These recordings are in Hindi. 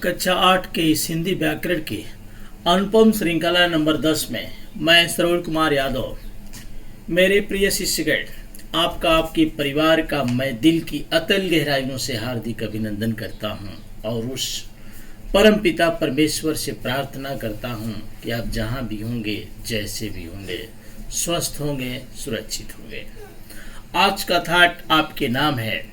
कक्षा 8 के इस हिंदी व्याकरण की अनुपम श्रृंखला नंबर 10 में मैं श्रवण कुमार यादव, मेरे प्रिय शिष्यगण, आपका आपके परिवार का मैं दिल की अतल गहराइयों से हार्दिक अभिनंदन करता हूं और उस परम पिता परमेश्वर से प्रार्थना करता हूं कि आप जहां भी होंगे, जैसे भी होंगे, स्वस्थ होंगे, सुरक्षित होंगे। आज का थाट आपके नाम है।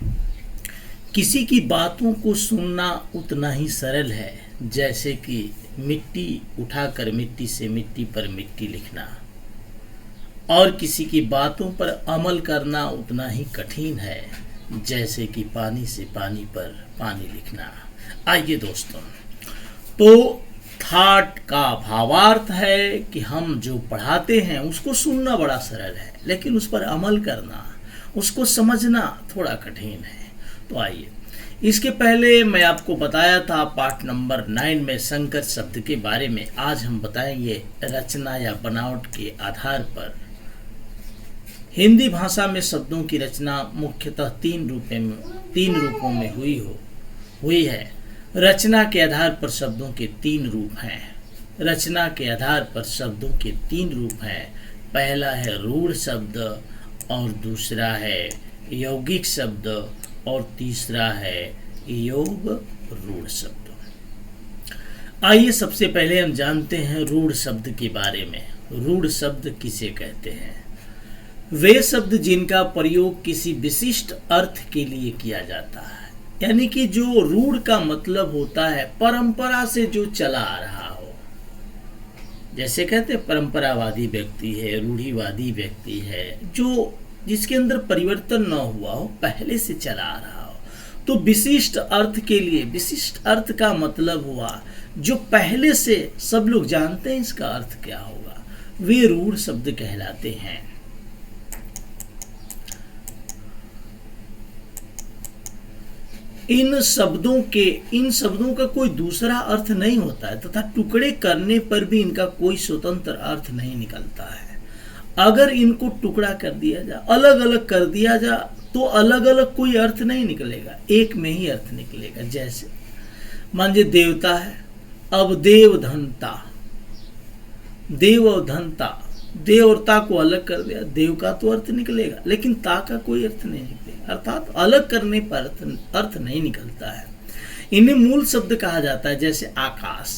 किसी की बातों को सुनना उतना ही सरल है जैसे कि मिट्टी उठाकर मिट्टी से मिट्टी पर मिट्टी लिखना, और किसी की बातों पर अमल करना उतना ही कठिन है जैसे कि पानी से पानी पर पानी लिखना। आइए दोस्तों, तो थाट का भावार्थ है कि हम जो पढ़ाते हैं उसको सुनना बड़ा सरल है, लेकिन उस पर अमल करना, उसको समझना थोड़ा कठिन है। तो आइए, इसके पहले मैं आपको बताया था पाठ नंबर 9 में संकर शब्द के बारे में। आज हम बताएंगे रचना या बनावट के आधार पर हिंदी भाषा में शब्दों की रचना मुख्यतः तीन रूपों में हुई है। रचना के आधार पर शब्दों के तीन रूप हैं। रचना के आधार पर शब्दों के तीन रूप हैं। पहला है रूढ़ शब्द, और दूसरा है यौगिक शब्द, और तीसरा है योग रूढ़ शब्द। आइए सबसे पहले हम जानते हैं रूढ़ शब्द के बारे में। रूढ़ शब्द किसे कहते हैं? वे शब्द जिनका प्रयोग किसी विशिष्ट अर्थ के लिए किया जाता है, यानी कि जो रूढ़ का मतलब होता है परंपरा से जो चला आ रहा हो। जैसे कहते हैं परंपरावादी व्यक्ति है, रूढ़िवादी व्यक्ति है, जो जिसके अंदर परिवर्तन न हुआ हो, पहले से चला आ रहा हो। तो विशिष्ट अर्थ के लिए, विशिष्ट अर्थ का मतलब हुआ जो पहले से सब लोग जानते हैं इसका अर्थ क्या होगा, वे रूढ़ शब्द कहलाते हैं। इन शब्दों का कोई दूसरा अर्थ नहीं होता है तथा टुकड़े करने पर भी इनका कोई स्वतंत्र अर्थ नहीं निकलता है। अगर इनको टुकड़ा कर दिया जाए, अलग अलग कर दिया जाए, तो अलग अलग कोई अर्थ नहीं निकलेगा, एक में ही अर्थ निकलेगा। जैसे मान लीजिए देवता है, अब देवधनता, देव और धनता, देव और ता को अलग कर दिया, देव का तो अर्थ निकलेगा, लेकिन ता का कोई अर्थ नहीं निकलेगा, अर्थात अलग करने पर अर्थ नहीं निकलता है। इन्हें मूल शब्द कहा जाता है। जैसे आकाश,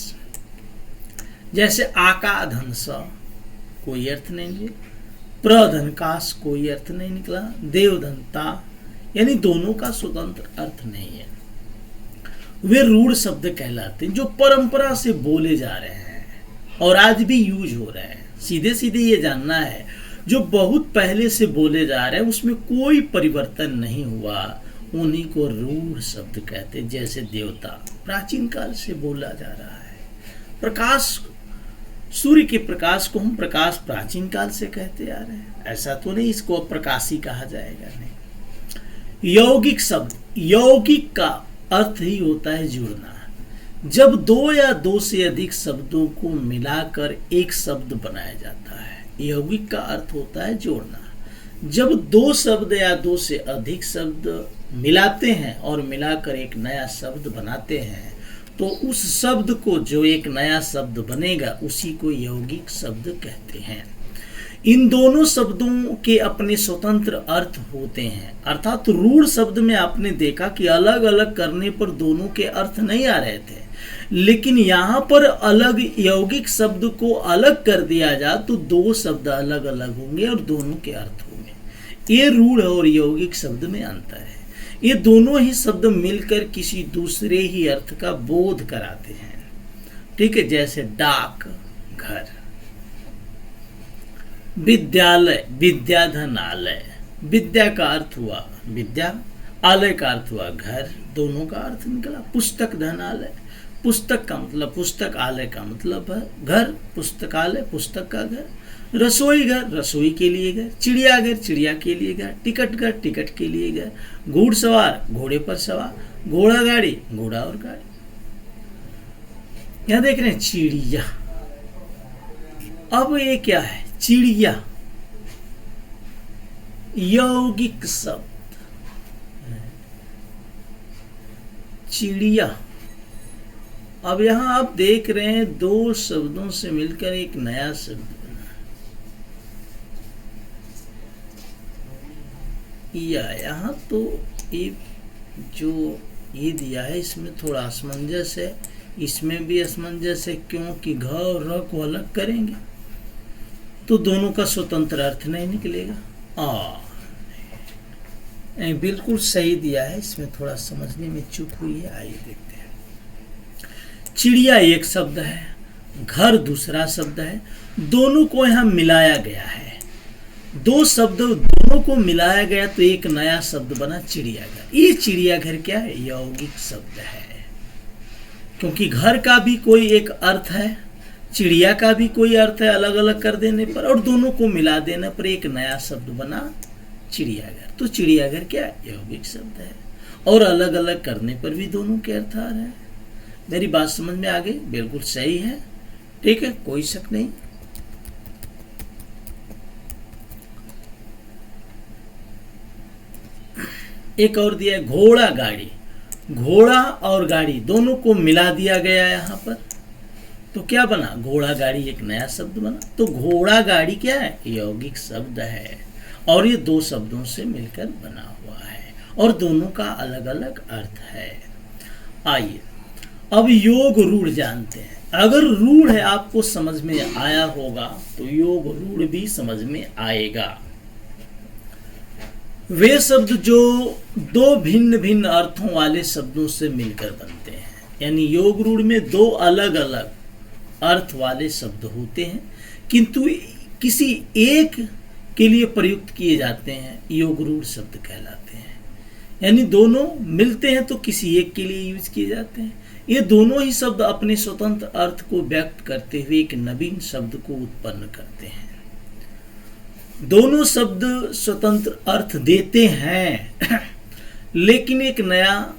जैसे आकाधंस, कोई अर्थ नहीं निकला। प्रधनकाश, कोई अर्थ नहीं निकला। देवधनता, यानी दोनों का स्वतंत्र अर्थ नहीं है। वे रूढ़ शब्द कहलाते हैं जो परंपरा से बोले जा रहे हैं और आज भी यूज हो रहे हैं। सीधे सीधे ये जानना है, जो बहुत पहले से बोले जा रहे हैं उसमें कोई परिवर्तन नहीं हुआ, उन्हीं को रूढ़ शब्द कहते हैं। जैसे देवता, प्राचीन काल से बोला जा रहा है। प्रकाश, सूर्य के प्रकाश को हम प्रकाश प्राचीन काल से कहते आ रहे हैं, ऐसा तो नहीं इसको प्रकाशी कहा जाएगा, नहीं। यौगिक शब्द, यौगिक का अर्थ ही होता है जुड़ना। जब दो या दो से अधिक शब्दों को मिलाकर एक शब्द बनाया जाता है, यौगिक का अर्थ होता है जोड़ना। जब दो शब्द या दो से अधिक शब्द मिलाते हैं और मिलाकर एक नया शब्द बनाते हैं, तो उस शब्द को, जो एक नया शब्द बनेगा, उसी को यौगिक शब्द कहते हैं। इन दोनों शब्दों के अपने स्वतंत्र अर्थ होते हैं, अर्थात रूढ़ शब्द में आपने देखा कि अलग अलग करने पर दोनों के अर्थ नहीं आ रहे थे, लेकिन यहाँ पर अलग यौगिक शब्द को अलग कर दिया जाए तो दो शब्द अलग अलग होंगे और दोनों के अर्थ होंगे। ये रूढ़ और यौगिक शब्द में अंतर है। ये दोनों ही शब्द मिलकर किसी दूसरे ही अर्थ का बोध कराते हैं। ठीक है, जैसे डाक, घर। विद्यालय, विद्याधनालय, विद्या का अर्थ हुआ विद्या, आलय का अर्थ हुआ घर, दोनों का अर्थ निकला। पुस्तक धनालय, पुस्तक का मतलब पुस्तक, आलय का मतलब है घर, पुस्तकालय पुस्तक का घर। रसोई घर, रसोई के लिए घर। चिड़ियाघर, चिड़िया के लिए घर। टिकट घर, टिकट के लिए घर। घुड़सवार, घोड़े पर सवार। घोड़ा गाड़ी, घोड़ा और गाड़ी। यहां देख रहे हैं चिड़िया। अब ये क्या है? चिड़िया यौगिक शब्द, चिड़िया अब यहां आप देख रहे हैं दो शब्दों से मिलकर एक नया शब्द बना या यहां तो ये जो ये दिया है इसमें थोड़ा असमंजस है, इसमें भी असमंजस है, क्योंकि घ और र को अलग करेंगे तो दोनों का स्वतंत्र अर्थ नहीं निकलेगा। बिल्कुल सही दिया है, इसमें थोड़ा समझने में चूक हुई है। आइए देखते हैं। चिड़िया एक शब्द है, घर दूसरा शब्द है, दोनों को यहाँ मिलाया गया है। दो शब्द दोनों को मिलाया गया तो एक नया शब्द बना चिड़ियाघर। ये चिड़ियाघर क्या है? यौगिक शब्द है, क्योंकि घर का भी कोई एक अर्थ है, चिड़िया का भी कोई अर्थ है अलग अलग कर देने पर, और दोनों को मिला देने पर एक नया शब्द बना चिड़ियाघर। तो चिड़ियाघर क्या है? यौगिक शब्द है, और अलग अलग करने पर भी दोनों के अर्थ आ रहे हैं। मेरी बात समझ में आ गई? बिल्कुल सही है, ठीक है, कोई शक नहीं। एक और दिया है घोड़ा गाड़ी। घोड़ा और गाड़ी दोनों को मिला दिया गया यहाँ पर, तो क्या बना? घोड़ा गाड़ी एक नया शब्द बना। तो घोड़ा गाड़ी क्या है? यौगिक शब्द है, और ये दो शब्दों से मिलकर बना हुआ है, और दोनों का अलग अलग अर्थ है। आइए अब योग रूढ़ जानते हैं। अगर रूढ़ है आपको समझ में आया होगा तो योग रूढ़ भी समझ में आएगा। वे शब्द जो दो भिन्न भिन्न अर्थों वाले शब्दों से मिलकर बनते हैं, यानी योग रूढ़ में दो अलग अलग अर्थ वाले शब्द होते हैं, किंतु किसी एक के लिए प्रयुक्त किए जाते हैं, योग रूढ़ शब्द कहलाते हैं। यानी दोनों मिलते हैं तो किसी एक के लिए यूज किए जाते हैं। ये दोनों ही शब्द अपने स्वतंत्र अर्थ को व्यक्त करते हुए एक नवीन शब्द को उत्पन्न करते हैं। दोनों शब्द स्वतंत्र अर्थ देते हैं लेकिन एक नया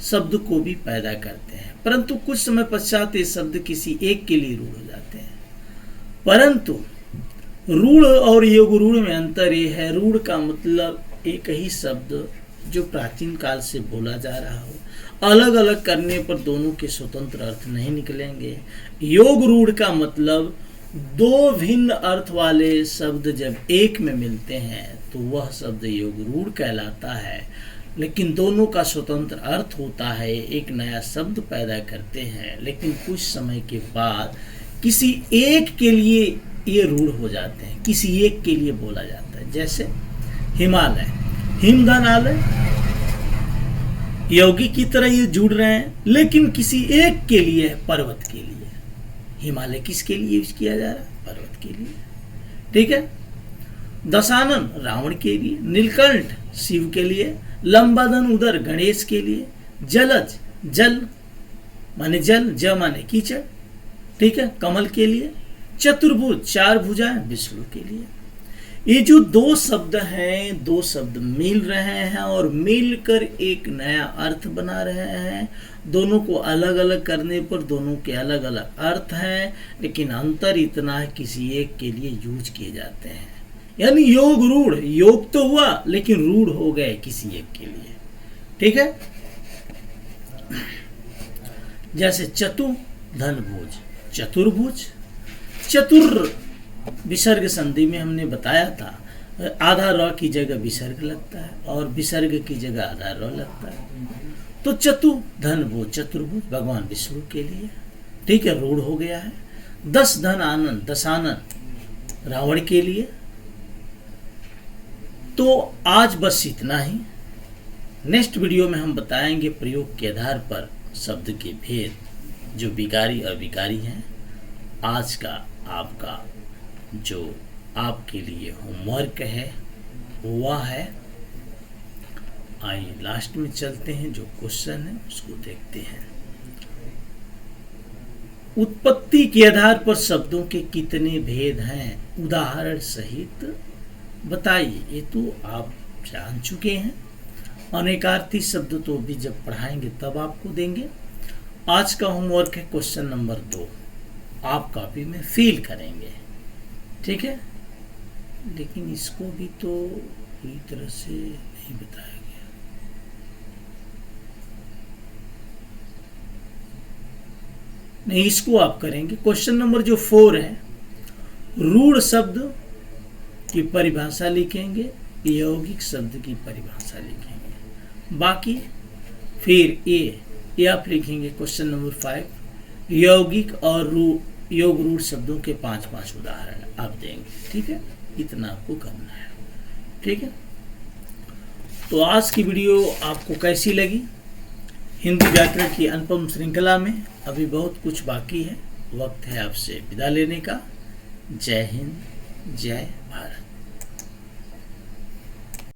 शब्द को भी पैदा करते हैं, परंतु कुछ समय पश्चात ये शब्द किसी एक के लिए रूढ़ हो जाते हैं। परंतु रूढ़ और योग रूढ़ में अंतर ये है, रूढ़ का मतलब एक ही शब्द जो प्राचीन काल से बोला जा रहा हो, अलग अलग करने पर दोनों के स्वतंत्र अर्थ नहीं निकलेंगे। योग रूढ़ का मतलब दो भिन्न अर्थ वाले शब्द जब एक में मिलते हैं तो वह शब्द योग रूढ़ कहलाता है, लेकिन दोनों का स्वतंत्र अर्थ होता है, एक नया शब्द पैदा करते हैं, लेकिन कुछ समय के बाद किसी एक के लिए ये रूढ़ हो जाते हैं, किसी एक के लिए बोला जाता है। जैसे हिमालय, हिमधनालय, यौगिक की तरह ये जुड़ रहे हैं, लेकिन किसी एक के लिए, पर्वत के लिए। हिमालय किसके लिए यूज किया जा रहा है? पर्वत के लिए, ठीक है। दशानन रावण के लिए, नीलकंठ शिव के लिए, लंबादन उदर गणेश के लिए, जलज जल माने जल, ज माने कीचड़, ठीक है, कमल के लिए, चतुर्भुज चार भुजाएं विष्णु के लिए। ये जो दो शब्द हैं, दो शब्द मिल रहे हैं और मिलकर एक नया अर्थ बना रहे हैं। दोनों को अलग अलग करने पर दोनों के अलग अलग अर्थ हैं, लेकिन अंतर इतना है किसी एक के लिए यूज किए जाते हैं। यानी योग रूढ़, योग तो हुआ लेकिन रूढ़ हो गए किसी एक के लिए, ठीक है। जैसे चतु धनभुज, चतुर्भुज, चतुर विसर्ग संधि में हमने बताया था, आधा र की जगह विसर्ग लगता है और विसर्ग की जगह आधा र लगता है। तो चतु धनभुज, चतुर्भुज भगवान विष्णु के लिए, ठीक है, रूढ़ हो गया है। दस धन आनंद, दशानन रावण के लिए। तो आज बस इतना ही। नेक्स्ट वीडियो में हम बताएंगे प्रयोग के आधार पर शब्द के भेद जो विकारी अविकारी हैं। आज का आपका जो आपके लिए होमवर्क है वह है, आइए लास्ट में चलते हैं, जो क्वेश्चन है उसको देखते हैं। उत्पत्ति के आधार पर शब्दों के कितने भेद हैं, उदाहरण सहित बताइए। ये तो आप जान चुके हैं, अनेकार्थी शब्द तो भी जब पढ़ाएंगे तब आपको देंगे। आज का होमवर्क है क्वेश्चन नंबर 2, आप कॉपी में फिल करेंगे, ठीक है। लेकिन इसको भी तो पूरी तरह से नहीं बताया गया। नहीं, इसको आप करेंगे। क्वेश्चन नंबर जो 4 है, रूढ़ शब्द की परिभाषा लिखेंगे, यौगिक शब्द की परिभाषा लिखेंगे। बाकी फिर ये आप लिखेंगे क्वेश्चन नंबर 5, यौगिक और योग रूढ़ शब्दों के 5-5 उदाहरण आप देंगे। ठीक है, इतना आपको करना है। ठीक है, तो आज की वीडियो आपको कैसी लगी? हिंदी व्याकरण की अनुपम श्रृंखला में अभी बहुत कुछ बाकी है। वक्त है आपसे विदा लेने का। जय हिंद, जय भारत।